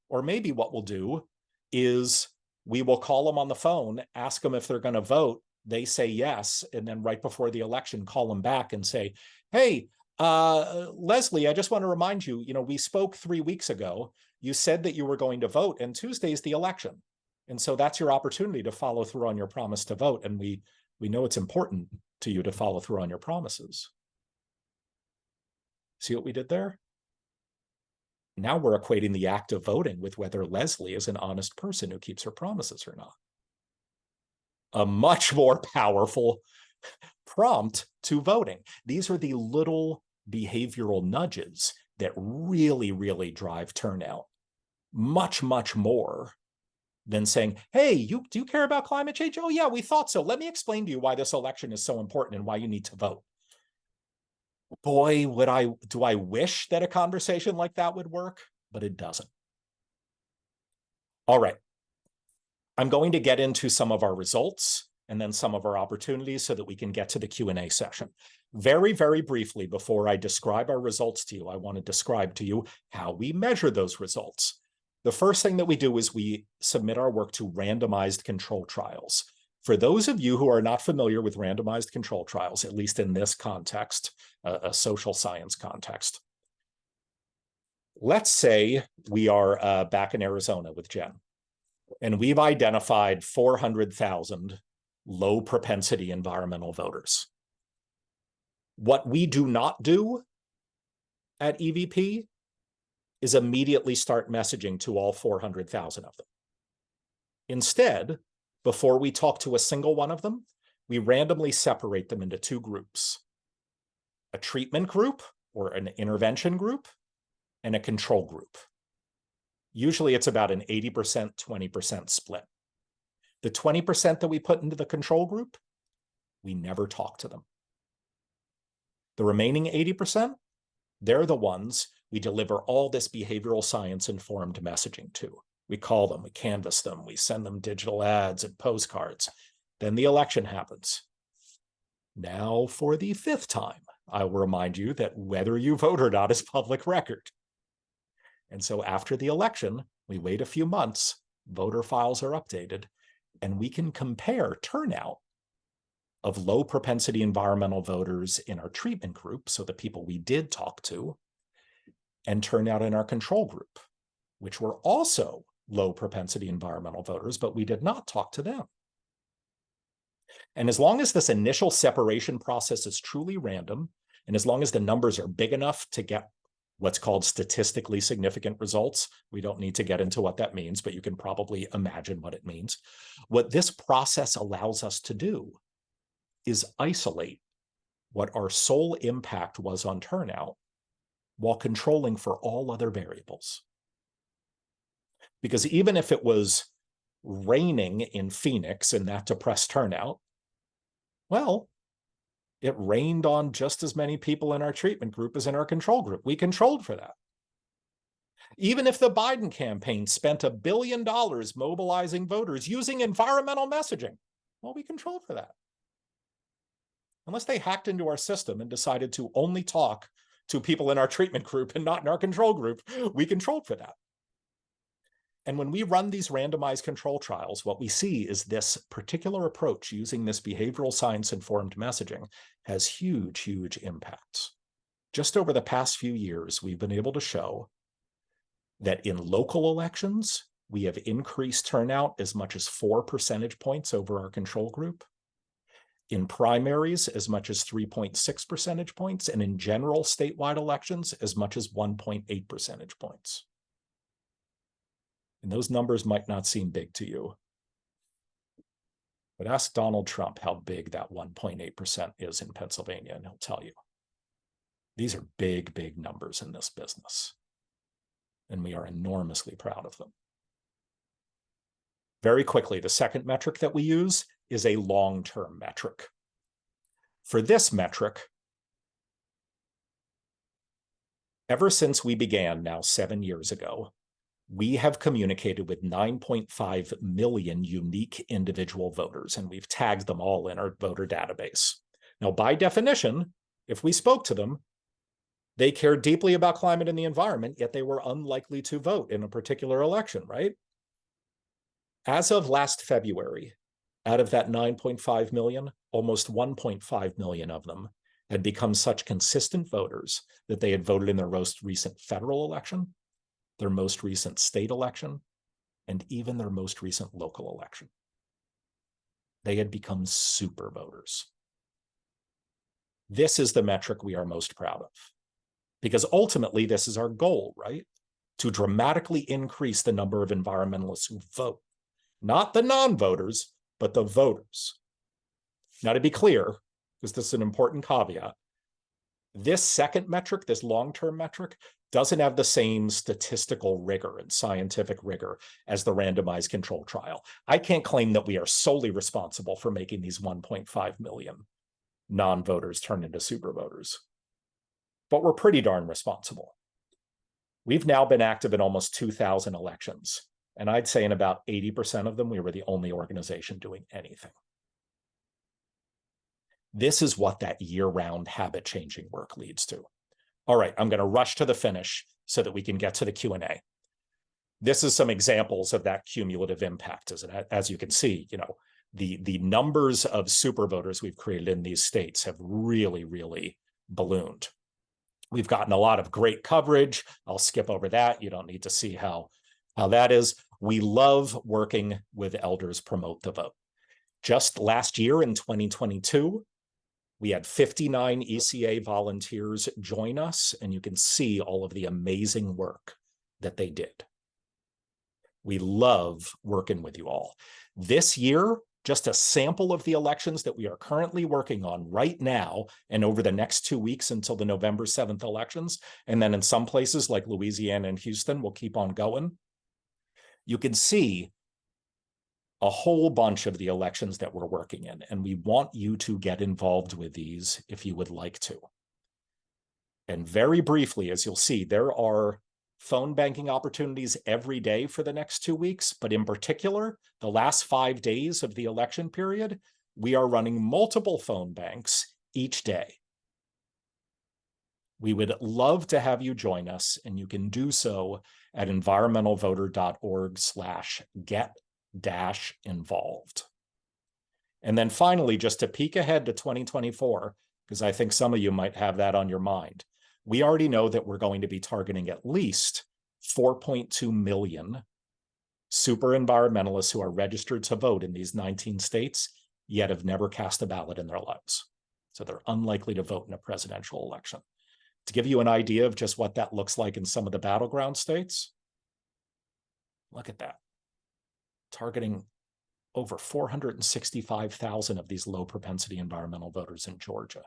Or maybe what we'll do is we will call them on the phone, ask them if they're going to vote. They say yes. And then right before the election, call them back and say, hey, Leslie, I just want to remind you, we spoke 3 weeks ago. You said that you were going to vote, and Tuesday's the election. And so that's your opportunity to follow through on your promise to vote. And we know it's important to you to follow through on your promises. See what we did there? Now we're equating the act of voting with whether Leslie is an honest person who keeps her promises or not. A much more powerful prompt to voting. These are the little behavioral nudges that really, really drive turnout. Much, much more than saying, hey, do you care about climate change? Oh, yeah, we thought so. Let me explain to you why this election is so important and why you need to vote. Boy, do I wish that a conversation like that would work, but it doesn't. All right. I'm going to get into some of our results and then some of our opportunities so that we can get to the Q&A session. Very, very briefly, before I describe our results to you, I want to describe to you how we measure those results. The first thing that we do is we submit our work to randomized control trials. For those of you who are not familiar with randomized control trials, at least in this context, a social science context, let's say we are back in Arizona with Jen, and we've identified 400,000 low propensity environmental voters. What we do not do at EVP is immediately start messaging to all 400,000 of them. Instead, before we talk to a single one of them, we randomly separate them into two groups: a treatment group or an intervention group and a control group. Usually it's about an 80%, 20% split. The 20% that we put into the control group, we never talk to them. The remaining 80%, they're the ones we deliver all this behavioral science informed messaging to. We call them, we canvass them, we send them digital ads and postcards. Then the election happens. Now, for the fifth time, I will remind you that whether you vote or not is public record. And so after the election, we wait a few months, voter files are updated, and we can compare turnout of low propensity environmental voters in our treatment group, so the people we did talk to, and turnout in our control group, which were also low propensity environmental voters, but we did not talk to them. And as long as this initial separation process is truly random, and as long as the numbers are big enough to get what's called statistically significant results, we don't need to get into what that means, but you can probably imagine what it means. What this process allows us to do is isolate what our sole impact was on turnout while controlling for all other variables. Because even if it was raining in Phoenix and that depressed turnout, well, it rained on just as many people in our treatment group as in our control group. We controlled for that. Even if the Biden campaign spent $1 billion mobilizing voters using environmental messaging, well, we controlled for that. Unless they hacked into our system and decided to only talk to people in our treatment group and not in our control group, we controlled for that. And when we run these randomized control trials, what we see is this particular approach using this behavioral science-informed messaging has huge, huge impacts. Just over the past few years, we've been able to show that in local elections, we have increased turnout as much as 4 percentage points over our control group. In primaries, as much as 3.6 percentage points, and in general statewide elections, as much as 1.8 percentage points. And those numbers might not seem big to you. But ask Donald Trump how big that 1.8% is in Pennsylvania, and he'll tell you. These are big, big numbers in this business. And we are enormously proud of them. Very quickly, the second metric that we use is a long-term metric. For this metric, ever since we began now 7 years ago, we have communicated with 9.5 million unique individual voters, and we've tagged them all in our voter database. Now, by definition, if we spoke to them, they cared deeply about climate and the environment, yet they were unlikely to vote in a particular election, right? As of last February, out of that 9.5 million, almost 1.5 million of them had become such consistent voters that they had voted in their most recent federal election, their most recent state election, and even their most recent local election. They had become super voters. This is the metric we are most proud of, because ultimately this is our goal, right? To dramatically increase the number of environmentalists who vote, not the non-voters, but the voters. Now, to be clear, because this is an important caveat, this second metric, this long-term metric, doesn't have the same statistical rigor and scientific rigor as the randomized control trial. I can't claim that we are solely responsible for making these 1.5 million non-voters turn into super voters, but we're pretty darn responsible. We've now been active in almost 2,000 elections. And I'd say in about 80% of them, we were the only organization doing anything. This is what that year-round habit-changing work leads to. All right, I'm going to rush to the finish so that we can get to the Q&A. This is some examples of that cumulative impact. As you can see, the numbers of super voters we've created in these states have really, really ballooned. We've gotten a lot of great coverage. I'll skip over that. You don't need to see how that is. We love working with elders promote the vote. Just last year in 2022, we had 59 ECA volunteers join us, and you can see all of the amazing work that they did. We love working with you all. This year, just a sample of the elections that we are currently working on right now and over the next 2 weeks until the November 7th elections, and then in some places like Louisiana and Houston, we'll keep on going. You can see a whole bunch of the elections that we're working in, and we want you to get involved with these if you would like to. And very briefly, as you'll see, there are phone banking opportunities every day for the next 2 weeks, but in particular, the last 5 days of the election period, we are running multiple phone banks each day. We would love to have you join us, and you can do so at environmentalvoter.org/get-involved. And then finally, just to peek ahead to 2024, because I think some of you might have that on your mind, we already know that we're going to be targeting at least 4.2 million super environmentalists who are registered to vote in these 19 states, yet have never cast a ballot in their lives. So they're unlikely to vote in a presidential election. To give you an idea of just what that looks like in some of the battleground states, look at that. Targeting over 465,000 of these low propensity environmental voters in Georgia.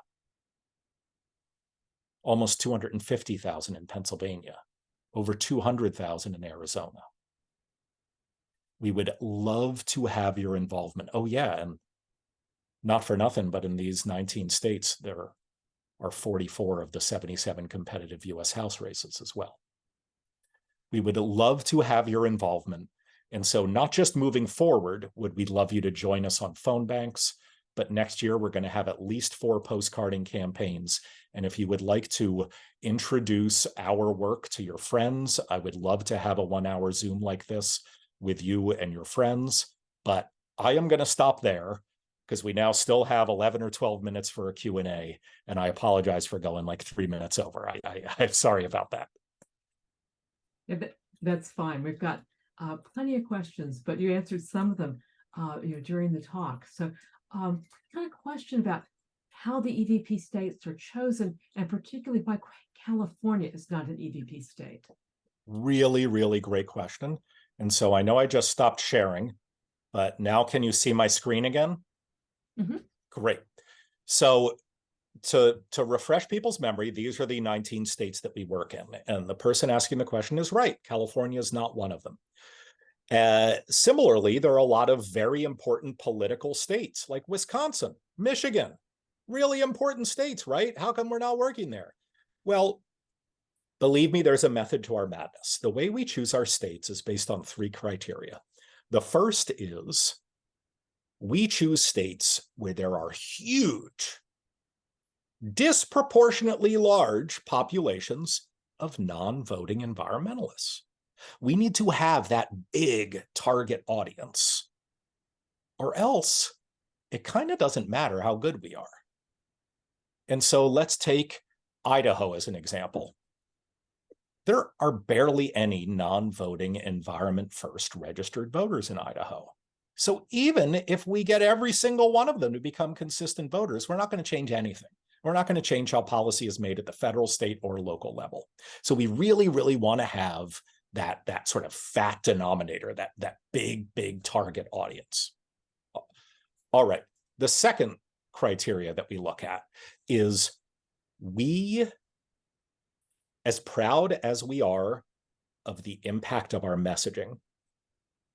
Almost 250,000 in Pennsylvania, over 200,000 in Arizona. We would love to have your involvement. Oh yeah, and not for nothing, but in these 19 states, there are 44 of the 77 competitive US House races as well. We would love to have your involvement. And so not just moving forward, would we love you to join us on phone banks, but next year we're going to have at least 4 postcarding campaigns. And if you would like to introduce our work to your friends, I would love to have a 1-hour Zoom like this with you and your friends. But I am going to stop there because we now still have 11 or 12 minutes for a Q&A. And I apologize for going like 3 minutes over. I'm sorry about that. Yeah, that's fine. We've got plenty of questions, but you answered some of them during the talk. So got a question about how the EVP states are chosen, and particularly why California is not an EVP state. Really, really great question. And so I know I just stopped sharing, but now can you see my screen again? Mm-hmm. Great. So to refresh people's memory, these are the 19 states that we work in. And the person asking the question is right. California is not one of them. Similarly, there are a lot of very important political states like Wisconsin, Michigan, really important states, right? How come we're not working there? Well, believe me, there's a method to our madness. The way we choose our states is based on 3 criteria. The first is we choose states where there are huge, disproportionately large populations of non-voting environmentalists. We need to have that big target audience, or else it kind of doesn't matter how good we are. And so let's take Idaho as an example. There are barely any non-voting environment first registered voters in Idaho. So even if we get every single one of them to become consistent voters, we're not going to change anything. We're not going to change how policy is made at the federal, state, or local level. So we really, really want to have that sort of fat denominator, that big target audience. All right. The second criteria that we look at is we, as proud as we are of the impact of our messaging,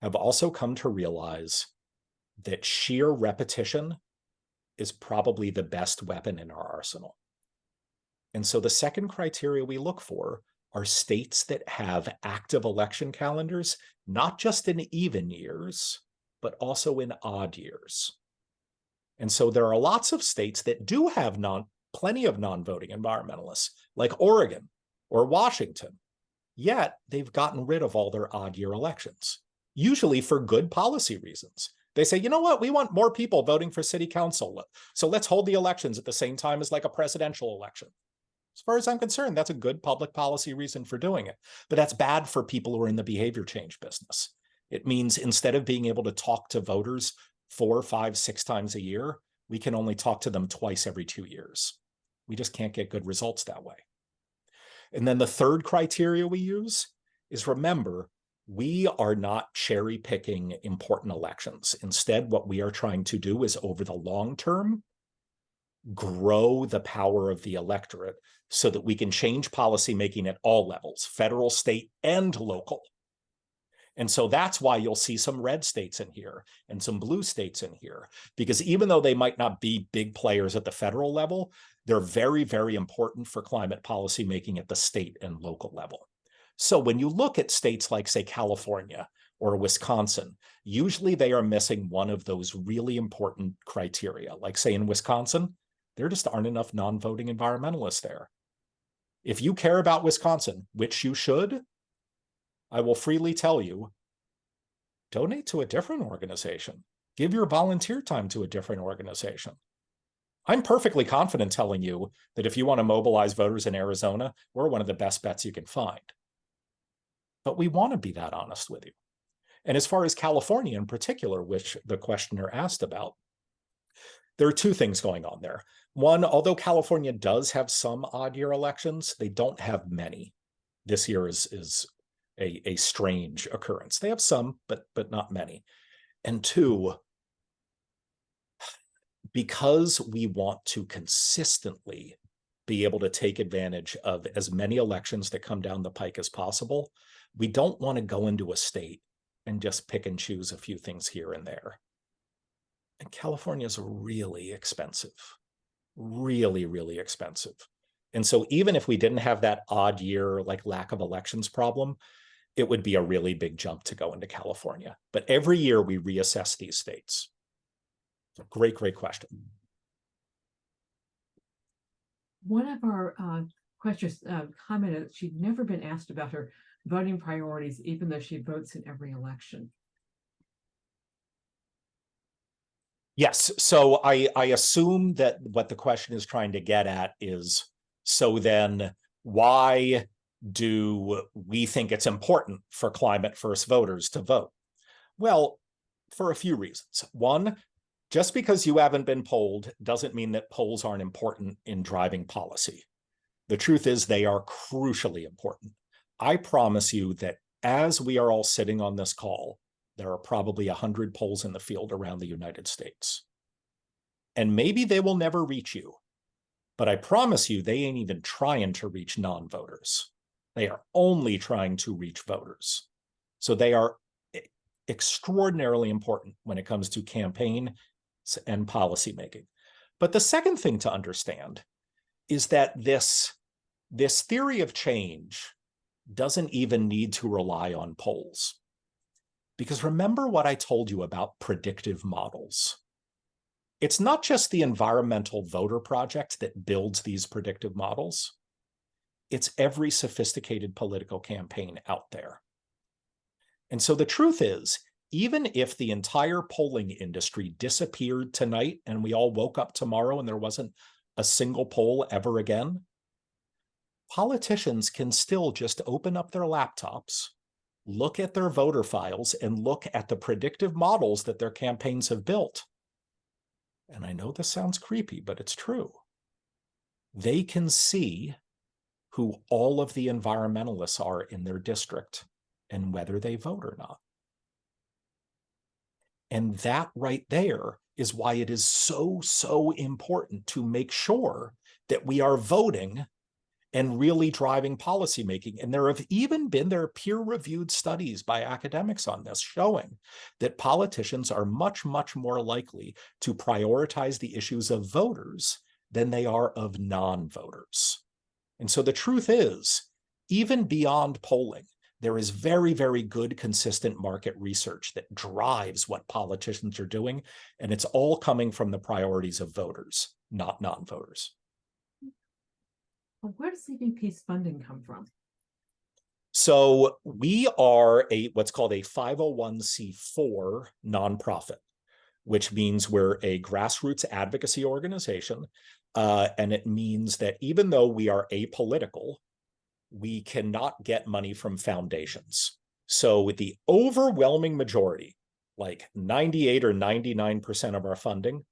have also come to realize that sheer repetition is probably the best weapon in our arsenal. And so the second criteria we look for are states that have active election calendars, not just in even years, but also in odd years. And so there are lots of states that do have plenty of non-voting environmentalists, like Oregon or Washington, yet they've gotten rid of all their odd year elections, usually for good policy reasons. They say, you know what, we want more people voting for city council, so let's hold the elections at the same time as like a presidential election. As far as I'm concerned, that's a good public policy reason for doing it. But that's bad for people who are in the behavior change business. It means instead of being able to talk to voters 4, 5, 6 times a year, we can only talk to them twice every 2 years. We just can't get good results that way. And then the third criteria we use is, remember, we are not cherry picking important elections. Instead, what we are trying to do is, over the long term, grow the power of the electorate so that we can change policymaking at all levels, federal, state, and local. And so that's why you'll see some red states in here and some blue states in here, because even though they might not be big players at the federal level, they're very, very important for climate policy making at the state and local level. So when you look at states like, say, California or Wisconsin, usually they are missing one of those really important criteria. Like, say, in Wisconsin, there just aren't enough non-voting environmentalists there. If you care about Wisconsin, which you should, I will freely tell you, donate to a different organization. Give your volunteer time to a different organization. I'm perfectly confident telling you that if you want to mobilize voters in Arizona, we're one of the best bets you can find. But we want to be that honest with you. And as far as California in particular, which the questioner asked about, there are two things going on there. One, although California does have some odd year elections, they don't have many. This year is a strange occurrence. They have some, but not many. And two, because we want to consistently be able to take advantage of as many elections that come down the pike as possible, we don't want to go into a state and just pick and choose a few things here and there. And California is really expensive, really, really expensive. And so even if we didn't have that odd year, like lack of elections problem, it would be a really big jump to go into California. But every year we reassess these states. Great, great question. One of our questions commented that she'd never been asked about her voting priorities, even though she votes in every election. Yes, so I assume that what the question is trying to get at is, so then why do we think it's important for climate first voters to vote? Well, for a few reasons. One, just because you haven't been polled doesn't mean that polls aren't important in driving policy. The truth is they are crucially important. I promise you that as we are all sitting on this call, there are probably 100 polls in the field around the United States. And maybe they will never reach you, but I promise you they ain't even trying to reach non-voters. They are only trying to reach voters. So they are extraordinarily important when it comes to campaign and policy making. But the second thing to understand is that this theory of change doesn't even need to rely on polls. Because remember what I told you about predictive models. It's not just the Environmental Voter Project that builds these predictive models. It's every sophisticated political campaign out there. And so the truth is, even if the entire polling industry disappeared tonight and we all woke up tomorrow and there wasn't a single poll ever again, politicians can still just open up their laptops, look at their voter files, and look at the predictive models that their campaigns have built. And I know this sounds creepy, but it's true. They can see who all of the environmentalists are in their district and whether they vote or not. And that right there is why it is so important to make sure that we are voting and really driving policymaking. And there have even been peer-reviewed studies by academics on this showing that politicians are much more likely to prioritize the issues of voters than they are of non-voters. And so the truth is, even beyond polling, there is very, very good, consistent market research that drives what politicians are doing. And it's all coming from the priorities of voters, not non-voters. Well, where does EVP's funding come from? So we are what's called a 501c4 nonprofit, which means we're a grassroots advocacy organization. And it means that even though we are apolitical, we cannot get money from foundations. So with the overwhelming majority, like 98 or 99% of our funding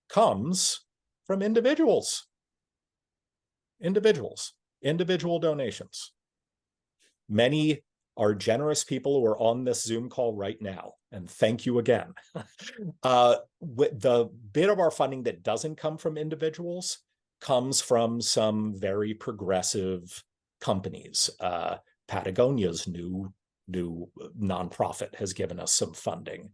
comes from individual donations. Many are generous people who are on this Zoom call right now, and thank you again. The bit of our funding that doesn't come from individuals comes from some very progressive companies. Patagonia's new nonprofit has given us some funding.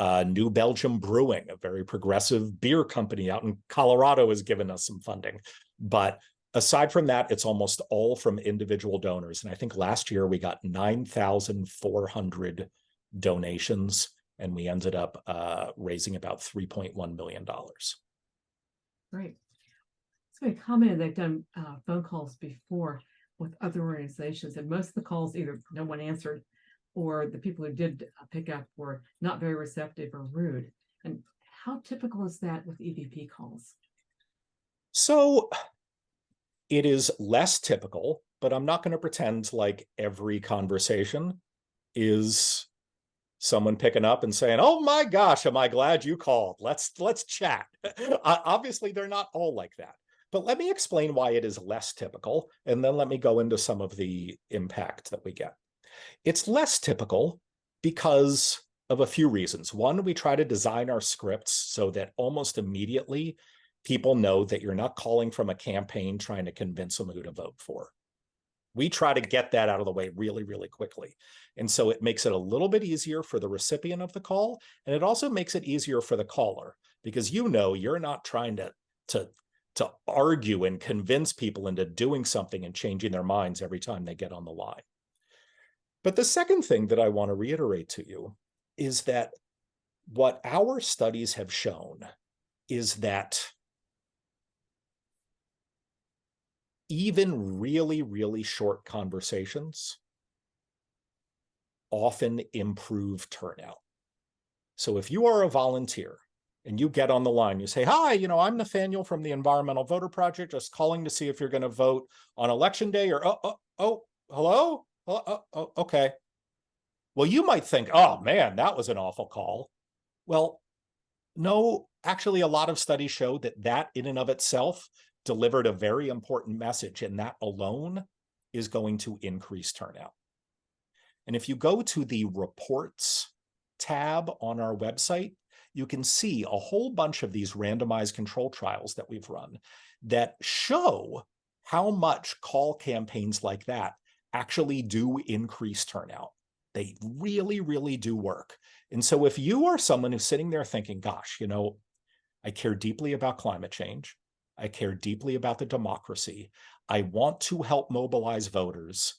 New Belgium Brewing, a very progressive beer company out in Colorado, has given us some funding. But aside from that, it's almost all from individual donors. And I think last year we got 9,400 donations, and we ended up raising about $3.1 million. Great. So we commented they've done phone calls before with other organizations, and most of the calls either no one answered, or the people who did pick up were not very receptive or rude. And how typical is that with EVP calls? So it is less typical, but I'm not going to pretend like every conversation is someone picking up and saying, "Oh my gosh, am I glad you called? Let's chat." Obviously, they're not all like that. But let me explain why it is less typical, and then let me go into some of the impact that we get. It's less typical because of a few reasons. One, we try to design our scripts so that almost immediately people know that you're not calling from a campaign trying to convince them who to vote for. We try to get that out of the way really, really quickly. And so it makes it a little bit easier for the recipient of the call. And it also makes it easier for the caller, because you're not trying to argue and convince people into doing something and changing their minds every time they get on the line. But the second thing that I want to reiterate to you is that what our studies have shown is that even really, really short conversations often improve turnout. So if you are a volunteer and you get on the line, you say, "Hi, I'm Nathaniel from the Environmental Voter Project, just calling to see if you're going to vote on election day," or, hello? Okay. Well, you might think, "Oh man, that was an awful call." Well, no, actually, a lot of studies show that in and of itself delivered a very important message, and that alone is going to increase turnout. And if you go to the reports tab on our website, you can see a whole bunch of these randomized control trials that we've run that show how much call campaigns like that actually do increase turnout. They really, really do work. And so if you are someone who's sitting there thinking, "Gosh, I care deeply about climate change. I care deeply about the democracy. I want to help mobilize voters.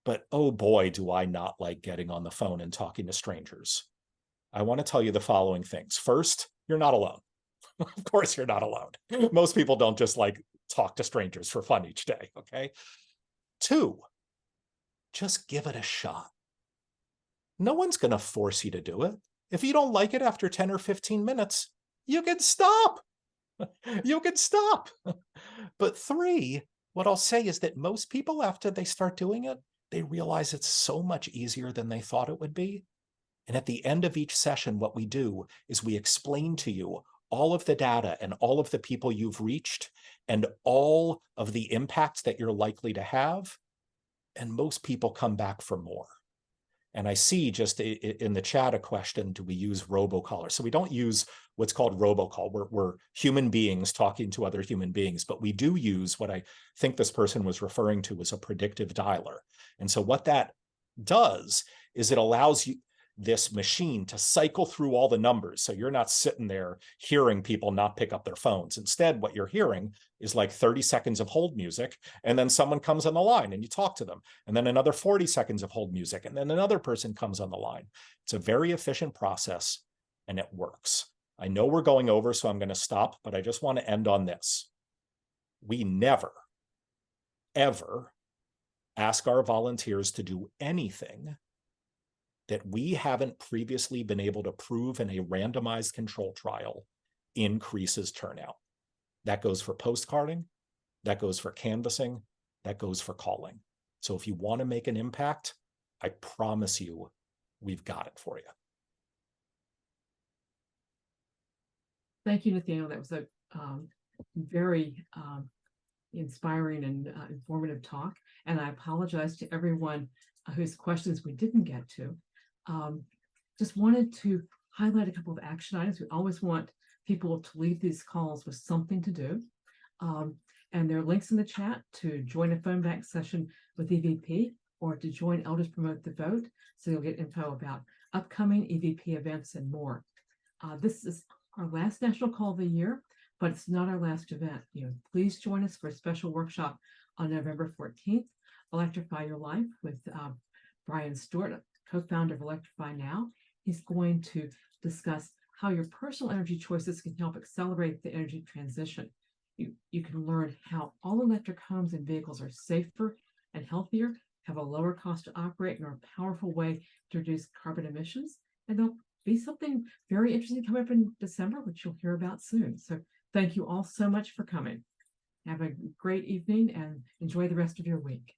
But oh boy, do I not like getting on the phone and talking to strangers." I want to tell you the following things. First, you're not alone. Of course, you're not alone. Most people don't just talk to strangers for fun each day, okay? Two, just give it a shot. No one's going to force you to do it. If you don't like it after 10 or 15 minutes, you can stop. You can stop. But three, what I'll say is that most people, after they start doing it, they realize it's so much easier than they thought it would be. And at the end of each session, what we do is we explain to you all of the data and all of the people you've reached and all of the impacts that you're likely to have. And most people come back for more. And I see just in the chat a question, do we use robocallers? So we don't use what's called robocall. We're human beings talking to other human beings, but we do use what I think this person was referring to as a predictive dialer. And so what that does is it allows this machine to cycle through all the numbers. So you're not sitting there hearing people not pick up their phones. Instead, what you're hearing is like 30 seconds of hold music, and then someone comes on the line and you talk to them, and then another 40 seconds of hold music, and then another person comes on the line. It's a very efficient process, and it works. I know we're going over, so I'm going to stop, but I just want to end on this. We never, ever ask our volunteers to do anything that we haven't previously been able to prove in a randomized control trial increases turnout. That goes for postcarding, that goes for canvassing, that goes for calling. So if you want to make an impact, I promise you, we've got it for you. Thank you, Nathaniel. That was a very inspiring and informative talk. And I apologize to everyone whose questions we didn't get to. Just wanted to highlight a couple of action items. We always want people to leave these calls with something to do. And there are links in the chat to join a phone bank session with EVP or to join Elders Promote the Vote. So you'll get info about upcoming EVP events and more. This is our last national call of the year, but it's not our last event. Please join us for a special workshop on November 14th, Electrify Your Life, with Brian Stewart, co-founder of Electrify Now. He's going to discuss how your personal energy choices can help accelerate the energy transition. You can learn how all electric homes and vehicles are safer and healthier, have a lower cost to operate, and are a powerful way to reduce carbon emissions. And there'll be something very interesting coming up in December, which you'll hear about soon. So thank you all so much for coming. Have a great evening and enjoy the rest of your week.